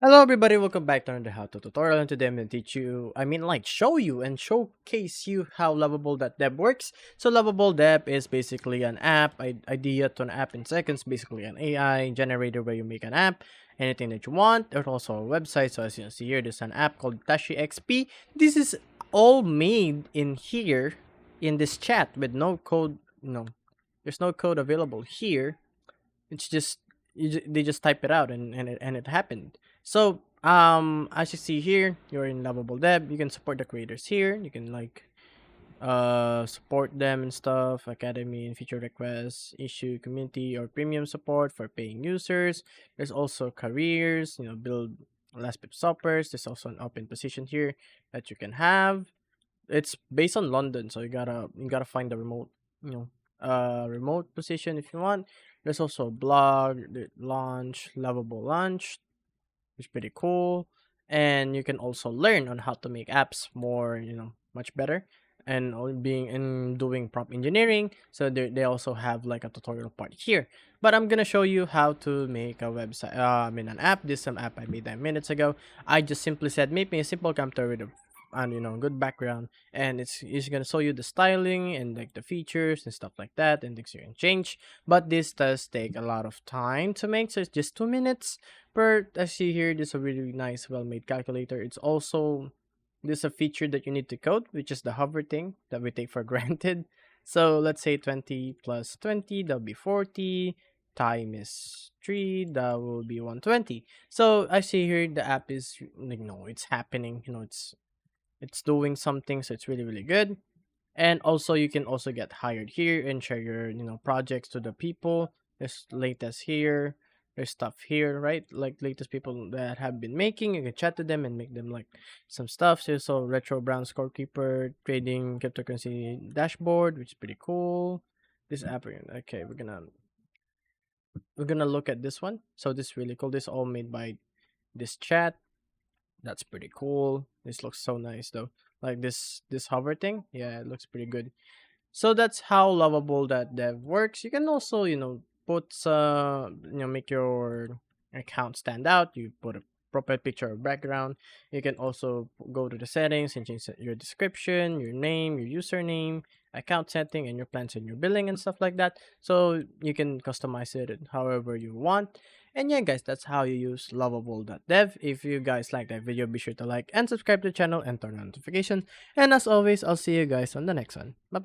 Hello everybody, welcome back to another how to tutorial, and today I'm going to teach you, show you and showcase you how Loveable.dev works. So Loveable.dev is basically an app, idea to an app in seconds, basically an AI generator where you make an app, anything that you want. There's also a website, so as you can see here, there's an app called Tashi XP. This is all made in here, in this chat with no code, there's no code available here. It's just they just type it out and it happened. So as you see here, you're in Lovable Dev. You can support the creators here. You can support them and stuff, academy and feature requests, issue community or premium support for paying users. There's also careers, build last bit softwares. There's also an open position here that you can have. It's based on London, so you gotta find the remote, remote position if you want. There's also a blog, the launch, Lovable launch, which is pretty cool. And you can also learn on how to make apps more, much better. And being and doing prompt engineering. So they also have like a tutorial part here. But I'm gonna show you how to make a website. An app. This is some app I made 9 minutes ago. I just simply said make me a simple computer with a and good background, and it's gonna show you the styling and like the features and stuff like that and things you can change. But this does take a lot of time to make, so it's just 2 minutes. But I see here, this is a really nice, well-made calculator. It's also this a feature that you need to code, which is the hover thing that we take for granted. So let's say 20 plus 20, that'll be 40. Time is 3, that will be 120. So I see here the app is like, no, it's happening. It's doing something, so it's really really good. And also you can also get hired here and share your projects to the people. There's latest here, there's stuff here, right? Like latest people that have been making, you can chat to them and make them like some stuff. So also retro brown scorekeeper, trading cryptocurrency dashboard, which is pretty cool. This app, okay, we're gonna look at this one. So this is really cool. This is all made by this chat. That's pretty cool. This looks so nice though. Like this hover thing. Yeah, it looks pretty good. So that's how Lovable.dev works. You can also, put make your account stand out. You put a proper picture or background. You can also go to the settings and change your description, your name, your username, account setting, and your plans and your billing and stuff like that. So you can customize it however you want. And yeah, guys, that's how you use Loveable.dev. If you guys like that video, be sure to like and subscribe to the channel and turn on notifications. And as always, I'll see you guys on the next one. Bye bye.